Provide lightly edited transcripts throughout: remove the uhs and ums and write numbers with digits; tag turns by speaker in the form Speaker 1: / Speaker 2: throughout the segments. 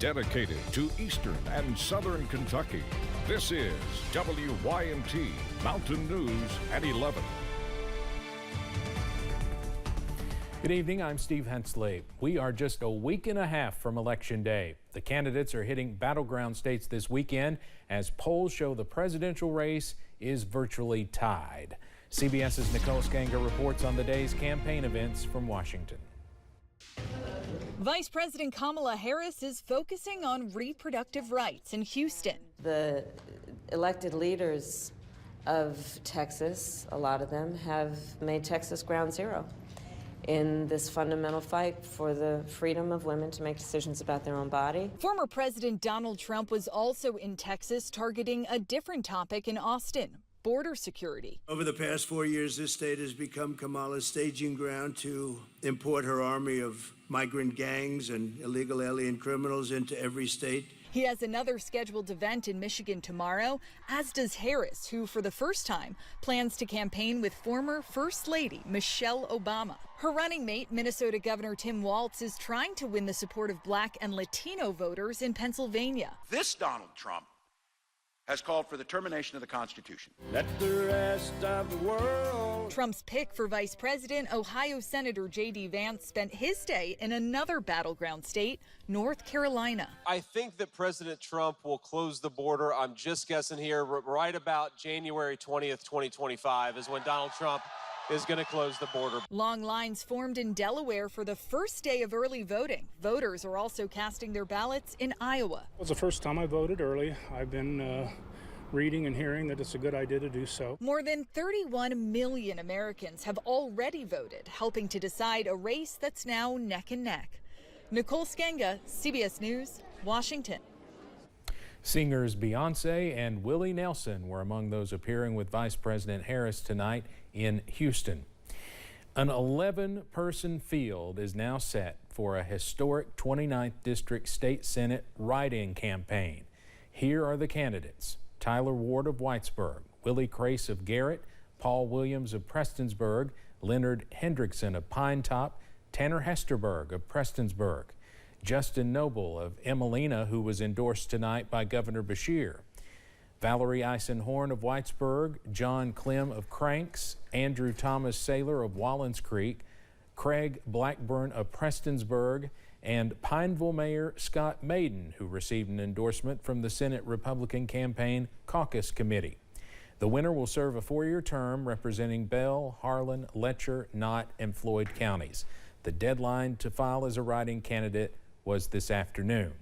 Speaker 1: Dedicated to Eastern and Southern Kentucky, this is WYMT Mountain News at 11.
Speaker 2: Good evening, I'm Steve Hensley. We are just a week and a half from Election Day. The candidates are hitting battleground states this weekend as polls show the presidential race is virtually tied. CBS's Nicole Skanger reports on the day's campaign events from Washington.
Speaker 3: Vice President Kamala Harris is focusing on reproductive rights in Houston.
Speaker 4: The elected leaders of Texas, a lot of them, have made Texas ground zero in this fundamental fight for the freedom of women to make decisions about their own body.
Speaker 3: Former President Donald Trump was also in Texas targeting a different topic in Austin: border security.
Speaker 5: Over the past 4 years, this state has become Kamala's staging ground to import her army of migrant gangs and illegal alien criminals into every state.
Speaker 3: He has another scheduled event in Michigan tomorrow, as does Harris, who for the first time plans to campaign with former First Lady Michelle Obama. Her running mate, Minnesota Governor Tim Walz, is trying to win the support of Black and Latino voters in Pennsylvania.
Speaker 6: This Donald Trump has called for the termination of the Constitution.
Speaker 5: Let the rest of the world.
Speaker 3: Trump's pick for vice president, Ohio Senator J.D. Vance, spent his day in another battleground state, North Carolina.
Speaker 7: I think that President Trump will close the border. I'm just guessing here, right about January 20th, 2025 is when Donald Trump is going to close the border.
Speaker 3: Long lines formed in Delaware for the first day of early voting. Voters are also casting their ballots in Iowa.
Speaker 8: It was the first time I voted early. I've been reading and hearing that it's a good idea to do so.
Speaker 3: More than 31 million Americans have already voted, helping to decide a race that's now neck and neck. Nicole Skanger, CBS News, Washington.
Speaker 2: Singers Beyonce and Willie Nelson were among those appearing with Vice President Harris tonight in Houston. An 11-person field is now set for a historic 29th District State Senate write-in campaign. Here are the candidates: Tyler Ward of Whitesburg, Willie Crace of Garrett, Paul Williams of Prestonsburg, Leonard Hendrickson of Pine Top, Tanner Hesterberg of Prestonsburg, Justin Noble of Emelina, who was endorsed tonight by Governor Beshear, Valerie Eisenhorn of Whitesburg, John Clem of Cranks, Andrew Thomas Saylor of Wallens Creek, Craig Blackburn of Prestonsburg, and Pineville Mayor Scott Maiden, who received an endorsement from the Senate Republican Campaign Caucus Committee. The winner will serve a 4-year term representing Bell, Harlan, Letcher, Knott, and Floyd counties. The deadline to file as a write-in candidate was this afternoon.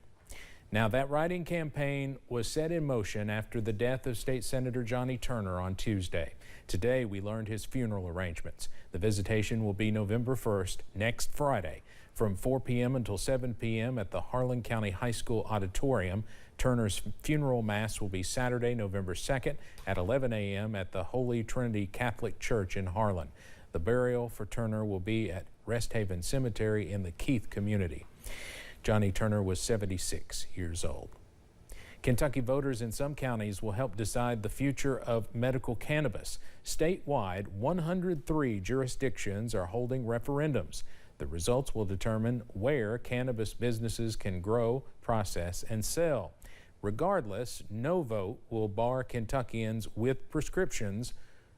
Speaker 2: Now, that write-in campaign was set in motion after the death of State Senator Johnny Turner on Tuesday. Today, we learned his funeral arrangements. The visitation will be November 1st, next Friday, from 4 p.m. until 7 p.m. at the Harlan County High School Auditorium. Turner's funeral mass will be Saturday, November 2nd at 11 a.m. at the Holy Trinity Catholic Church in Harlan. The burial for Turner will be at Rest Haven Cemetery in the Keith community. Johnny Turner was 76 years old. Kentucky voters in some counties will help decide the future of medical cannabis. Statewide, 103 jurisdictions are holding referendums. The results will determine where cannabis businesses can grow, process, and sell. Regardless, no vote will bar Kentuckians with prescriptions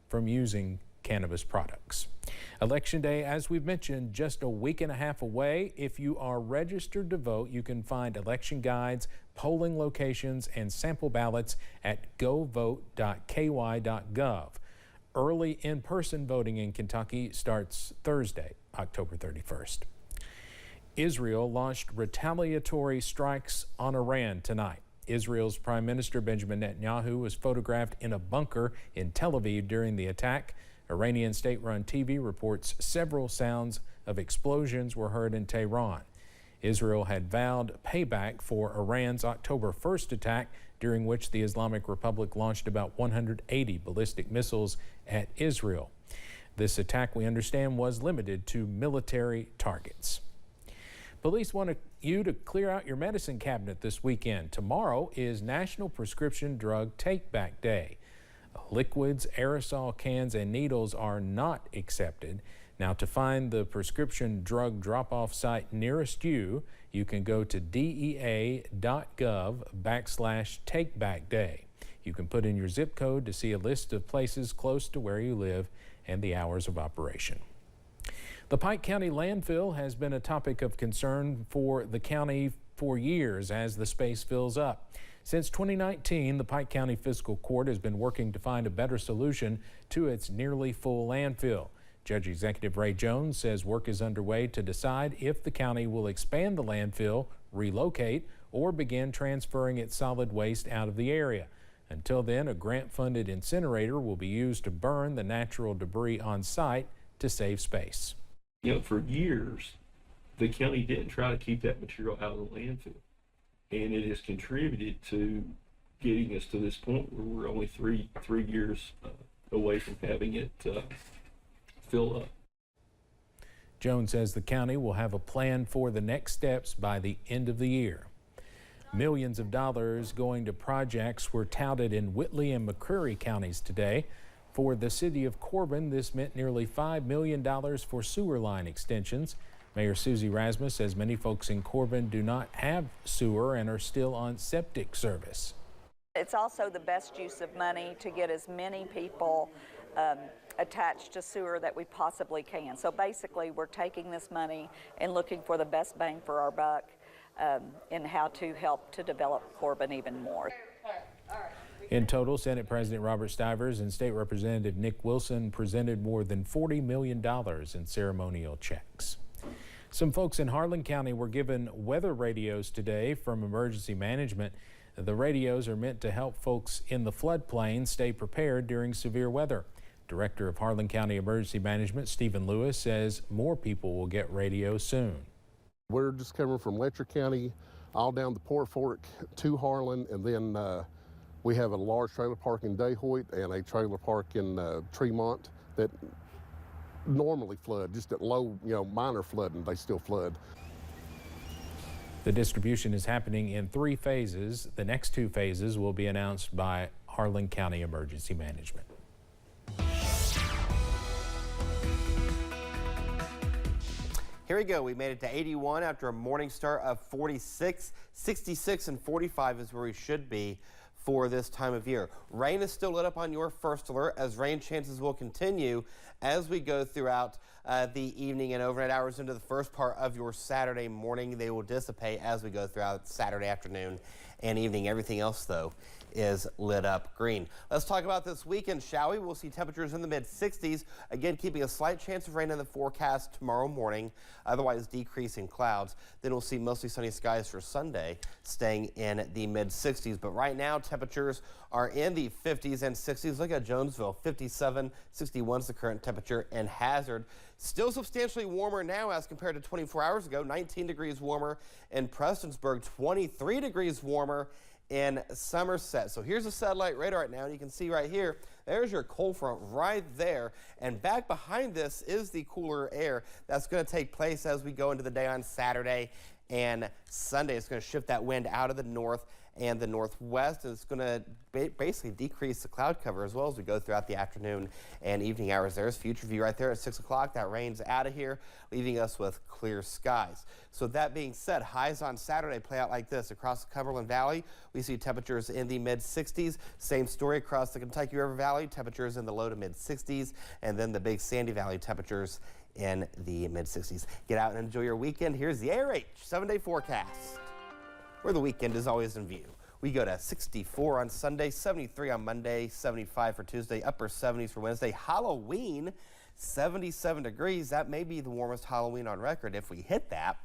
Speaker 2: from using cannabis products. Election Day, as we've mentioned, just a week and a half away. If you are registered to vote, you can find election guides, polling locations, and sample ballots at govote.ky.gov. Early in-person voting in Kentucky starts Thursday, October 31st. Israel launched retaliatory strikes on Iran tonight. Israel's Prime Minister Benjamin Netanyahu was photographed in a bunker in Tel Aviv during the attack. Iranian state-run TV reports several sounds of explosions were heard in Tehran. Israel had vowed payback for Iran's October 1st attack, during which the Islamic Republic launched about 180 ballistic missiles at Israel. This attack, we understand, was limited to military targets. Police want you to clear out your medicine cabinet this weekend. Tomorrow is National Prescription Drug Take-Back Day. Liquids, aerosol cans, and needles are not accepted. Now, to find the prescription drug drop-off site nearest you, you can go to dea.gov/takebackday. You can put in your zip code to see a list of places close to where you live and the hours of operation. The Pike County landfill has been a topic of concern for the county for years as the space fills up. Since 2019, the Pike County Fiscal Court has been working to find a better solution to its nearly full landfill. Judge Executive Ray Jones says work is underway to decide if the county will expand the landfill, relocate, or begin transferring its solid waste out of the area. Until then, a grant-funded incinerator will be used to burn the natural debris on site to save space.
Speaker 9: You know, for years, the county didn't try to keep that material out of the landfill. And it has contributed to getting us to this point where we're only three years away from having it fill up.
Speaker 2: Jones says the county will have a plan for the next steps by the end of the year. Millions of dollars going to projects were touted in Whitley and McCreary counties today. For the city of Corbin, this meant nearly $5 million for sewer line extensions. Mayor Susie Rasmus says many folks in Corbin do not have sewer and are still on septic service.
Speaker 10: It's also the best use of money to get as many people attached to sewer that we possibly can. So basically, we're taking this money and looking for the best bang for our buck in how to help to develop Corbin even more.
Speaker 2: In total, Senate President Robert Stivers and State Representative Nick Wilson presented more than $40 million in ceremonial checks. Some folks in Harlan County were given weather radios today from emergency management. The radios are meant to help folks in the floodplain stay prepared during severe weather. Director of Harlan County Emergency Management, Stephen Lewis, says more people will get radios soon.
Speaker 11: We're just coming from Letcher County all down the Port Fork to Harlan, and then we have a large trailer park in Dayhoyt and a trailer park in Tremont that normally flood, just at low, minor flooding, they still flood.
Speaker 2: The distribution is happening in 3 phases. The next 2 phases will be announced by Harlan County Emergency Management.
Speaker 12: Here we go. We made it to 81 after a morning start of 46. 66 and 45 is where we should be for this time of year. Rain is still lit up on your first alert, as rain chances will continue as we go throughout the evening and overnight hours into the first part of your Saturday morning. They will dissipate as we go throughout Saturday afternoon and evening. Everything else, though, is lit up green. Let's talk about this weekend, shall we? We'll see temperatures in the mid-60s. Again, keeping a slight chance of rain in the forecast tomorrow morning, otherwise decreasing clouds. Then we'll see mostly sunny skies for Sunday, staying in the mid-60s. But right now, temperatures are in the 50s and 60s. Look at Jonesville, 57, 61 is the current temperature, and Hazard still substantially warmer now as compared to 24 hours ago. 19 degrees warmer in Prestonsburg, 23 degrees warmer in Somerset. So here's a satellite radar right now, and you can see right here, there's your cold front right there. And back behind this is the cooler air that's going to take place as we go into the day on Saturday and Sunday. It's going to shift that wind out of the north and the northwest, and it's going to basically decrease the cloud cover as well as we go throughout the afternoon and evening hours. There's future view right there at 6 o'clock. That rain's out of here, leaving us with clear skies. So that being said, highs on Saturday play out like this. Across the Cumberland Valley, we see temperatures in the mid-60s. Same story across the Kentucky River Valley, temperatures in the low to mid-60s, and then the big Sandy Valley temperatures in the mid-60s. Get out and enjoy your weekend. Here's the ARH 7-day forecast, where the weekend is always in view. We go to 64 on Sunday, 73 on Monday, 75 for Tuesday, upper 70s for Wednesday. Halloween, 77 degrees. That may be the warmest Halloween on record if we hit that.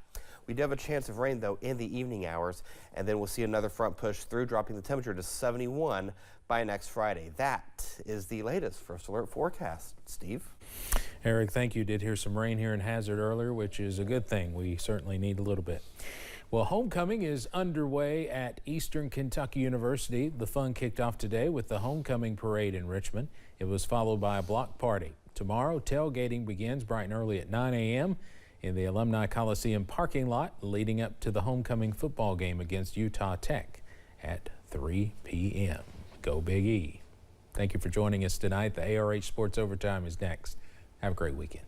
Speaker 12: We do have a chance of rain, though, in the evening hours, and then we'll see another front push through, dropping the temperature to 71 by next Friday. That is the latest First Alert forecast. Steve?
Speaker 2: Eric, thank you. Did hear some rain here in Hazard earlier, which is a good thing. We certainly need a little bit. Well, homecoming is underway at Eastern Kentucky University. The fun kicked off today with the homecoming parade in Richmond. It was followed by a block party. Tomorrow, tailgating begins bright and early at 9 a.m. in the Alumni Coliseum parking lot, leading up to the homecoming football game against Utah Tech at 3 p.m. Go Big E. Thank you for joining us tonight. The ARH Sports Overtime is next. Have a great weekend.